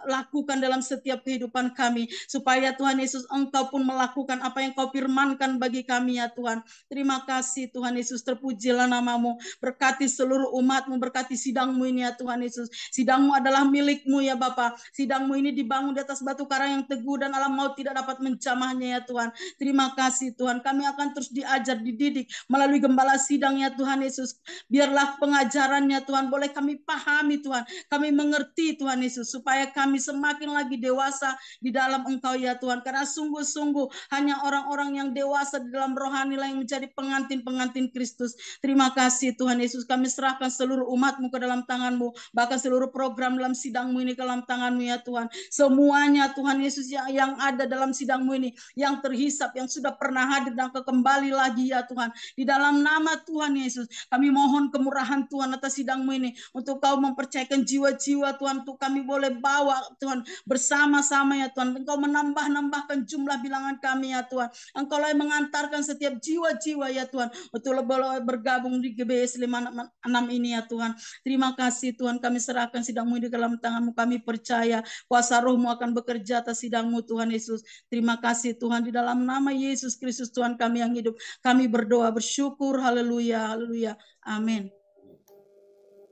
lakukan dalam setiap kehidupan kami, supaya Tuhan Yesus Engkau pun melakukan apa yang Kau firmankan bagi kami ya Tuhan. Terima kasih Tuhan Yesus, terpujilah nama-Mu, berkati seluruh umat-Mu, berkati sidang-Mu ini ya Tuhan Yesus. Sidang-Mu adalah milik-Mu ya Bapa, sidang-Mu ini dibangun di atas batu karang yang teguh dan alam maut tidak dapat menjamahnya ya Tuhan. Terima kasih Tuhan, kami akan terus diajar, dididik melalui gembala sidang ya Tuhan Yesus. Biarlah pengajarannya Tuhan boleh kami pahami Tuhan, kami mengerti Tuhan Yesus, supaya kami semakin lagi dewasa di dalam Engkau ya Tuhan. Karena sungguh-sungguh hanya orang-orang yang dewasa di dalam rohani lah yang menjadi pengantin-pengantin Kristus. Terima kasih Tuhan Yesus, kami serahkan seluruh umat-Mu ke dalam tangan-Mu, bahkan seluruh program dalam sidang-Mu ini ke dalam tangan-Mu ya Tuhan. Semuanya Tuhan Yesus yang ada dalam sidang-Mu ini, yang terhitung hisap yang sudah pernah hadir dan kembali lagi ya Tuhan. Di dalam nama Tuhan Yesus, kami mohon kemurahan Tuhan atas sidangmu ini, untuk Kau mempercayakan jiwa-jiwa Tuhan, untuk kami boleh bawa Tuhan bersama-sama ya Tuhan. Engkau menambahkan jumlah bilangan kami ya Tuhan. Engkau lah yang mengantarkan setiap jiwa-jiwa ya Tuhan, untuk boleh bergabung di GBS 56 ini ya Tuhan. Terima kasih Tuhan, kami serahkan sidangmu di dalam tangan-Mu. Kami percaya kuasa Roh-Mu akan bekerja atas sidang-Mu Tuhan Yesus. Terima kasih Tuhan, di dalam nama Yesus Kristus Tuhan kami yang hidup, kami berdoa bersyukur. Haleluya, haleluya, amin.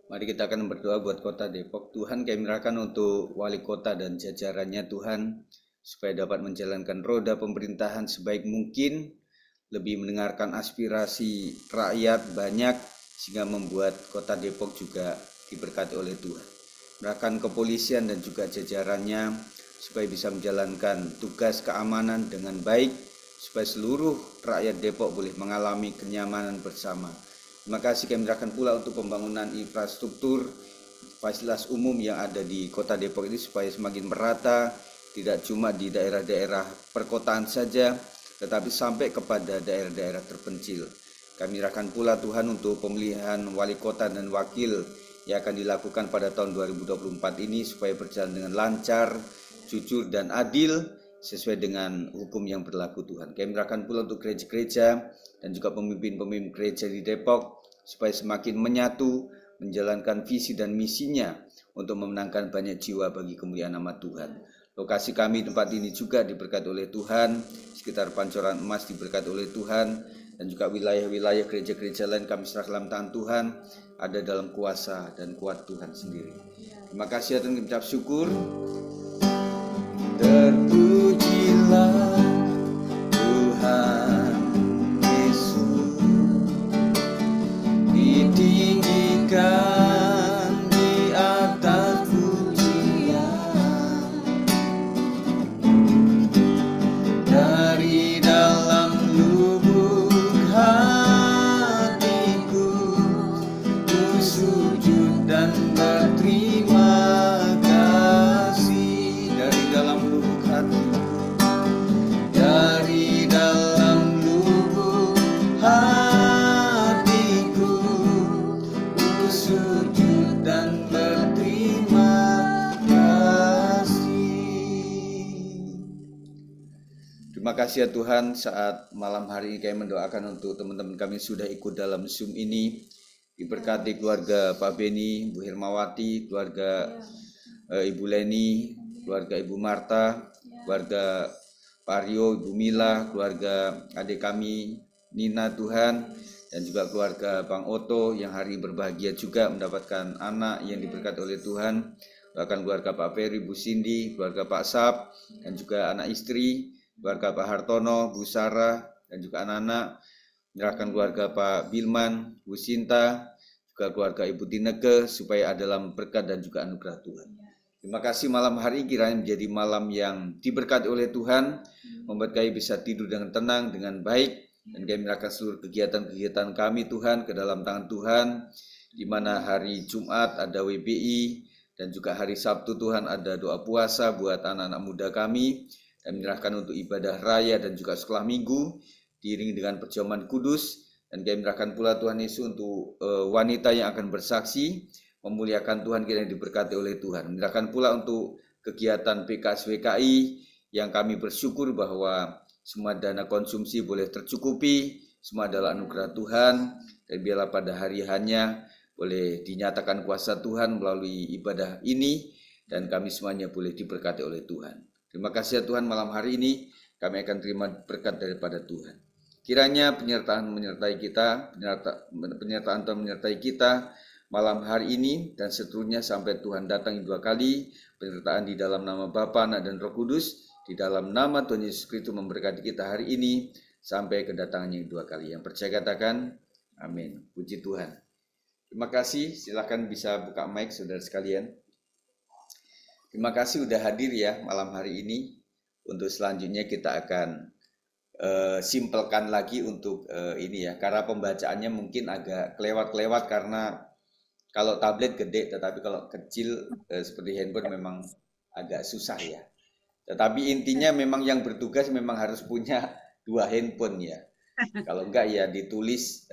Mari kita akan berdoa buat kota Depok. Tuhan, kami menyerahkan untuk wali kota dan jajarannya Tuhan, supaya dapat menjalankan roda pemerintahan sebaik mungkin, lebih mendengarkan aspirasi rakyat banyak, sehingga membuat kota Depok juga diberkati oleh Tuhan. Menyerahkan kepolisian dan juga jajarannya, supaya bisa menjalankan tugas keamanan dengan baik, supaya seluruh rakyat Depok boleh mengalami kenyamanan bersama. Terima kasih kami menyerahkan pula untuk pembangunan infrastruktur, fasilitas umum yang ada di kota Depok ini, supaya semakin merata, tidak cuma di daerah-daerah perkotaan saja, tetapi sampai kepada daerah-daerah terpencil. Kami menyerahkan pula Tuhan untuk pemilihan wali kota dan wakil yang akan dilakukan pada tahun 2024 ini, supaya berjalan dengan lancar, jujur dan adil, sesuai dengan hukum yang berlaku Tuhan. Kami menyerahkan pula untuk gereja-gereja dan juga pemimpin-pemimpin gereja di Depok, supaya semakin menyatu, menjalankan visi dan misinya untuk memenangkan banyak jiwa bagi kemuliaan nama Tuhan. Lokasi kami tempat ini juga diberkati oleh Tuhan, sekitar Pancoran Emas diberkati oleh Tuhan, dan juga wilayah-wilayah gereja-gereja lain kami serah dalam tangan Tuhan, ada dalam kuasa dan kuat Tuhan sendiri. Terima kasih Tuhan, kami ucap syukur. Terpujilah Tuhan Yesus, ditinggikan di atas pujian, dari dalam lubuk hatiku ku sujud dan berterima kasih. Dari dalam lubuk hatiku, dari dalam lubuk hatiku ku sujud dan berterima kasih. Terima kasih ya Tuhan, saat malam hari ini kami mendoakan untuk teman-teman kami sudah ikut dalam Zoom ini. Diberkati keluarga Pak Beni, Bu Hermawati, keluarga Ibu Leni, keluarga Ibu Marta, keluarga Pak Rio, Ibu Mila, keluarga adik kami Nina Tuhan, dan juga keluarga Bang Oto yang hari berbahagia juga mendapatkan anak yang diberkati oleh Tuhan. Bahkan keluarga Pak Ferry, Bu Cindy, keluarga Pak Sap, dan juga anak istri, keluarga Pak Hartono, Bu Sarah, dan juga anak-anak. Menyerahkan keluarga Pak Bilman, Bu Sinta, juga keluarga Ibu Tineke, supaya ada dalam berkat dan juga anugerah Tuhan. Terima kasih malam hari kiranya menjadi malam yang diberkati oleh Tuhan, membuat kami bisa tidur dengan tenang, dengan baik, dan kami menyerahkan seluruh kegiatan-kegiatan kami Tuhan ke dalam tangan Tuhan, di mana hari Jumat ada WBI, dan juga hari Sabtu Tuhan ada doa puasa buat anak-anak muda kami, dan menyerahkan untuk ibadah raya dan juga sekolah minggu, diiringi dengan perjamuan kudus, dan kami menyerahkan pula Tuhan Yesus untuk wanita yang akan bersaksi, memuliakan Tuhan kiranya diberkati oleh Tuhan. Menyerahkan pula untuk kegiatan PKSWKI yang kami bersyukur bahwa semua dana konsumsi boleh tercukupi, semua adalah anugerah Tuhan, dan biarlah pada hari hanya boleh dinyatakan kuasa Tuhan melalui ibadah ini, dan kami semuanya boleh diberkati oleh Tuhan. Terima kasih ya Tuhan, malam hari ini kami akan terima berkat daripada Tuhan. Kiranya penyertaan menyertai kita, penyertaan Tuhan menyertai kita malam hari ini dan seterusnya sampai Tuhan datang dua kali. Penyertaan di dalam nama Bapa, Anak dan Roh Kudus, di dalam nama Tuhan Yesus Kristus memberkati kita hari ini sampai kedatangannya dua kali. Yang percaya katakan amin. Puji Tuhan. Terima kasih, silakan bisa buka mic saudara sekalian. Terima kasih sudah hadir ya malam hari ini. Untuk selanjutnya kita akan simpelkan lagi untuk ini ya, karena pembacaannya mungkin agak kelewat-kelewat karena kalau tablet gede, tetapi kalau kecil seperti handphone memang agak susah ya. Tetapi intinya memang yang bertugas memang harus punya 2 handphone ya. Kalau enggak ya ditulis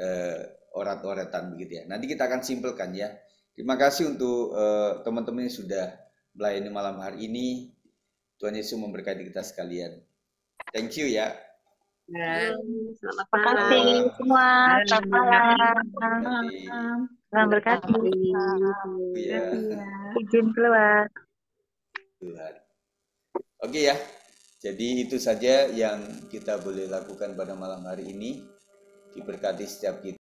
orat-oratan begitu ya. Nanti kita akan simpelkan ya. Terima kasih untuk teman-teman yang sudah melayani malam hari ini. Tuhan Yesus memberkati kita sekalian. Thank you ya. Selamat Terima malam. kasih semua. Selamat malam. Tuhan berkati. Ya. Izin keluar. Tuhan. Oke ya. Jadi itu saja yang kita boleh lakukan pada malam hari ini. Diberkati setiap kita.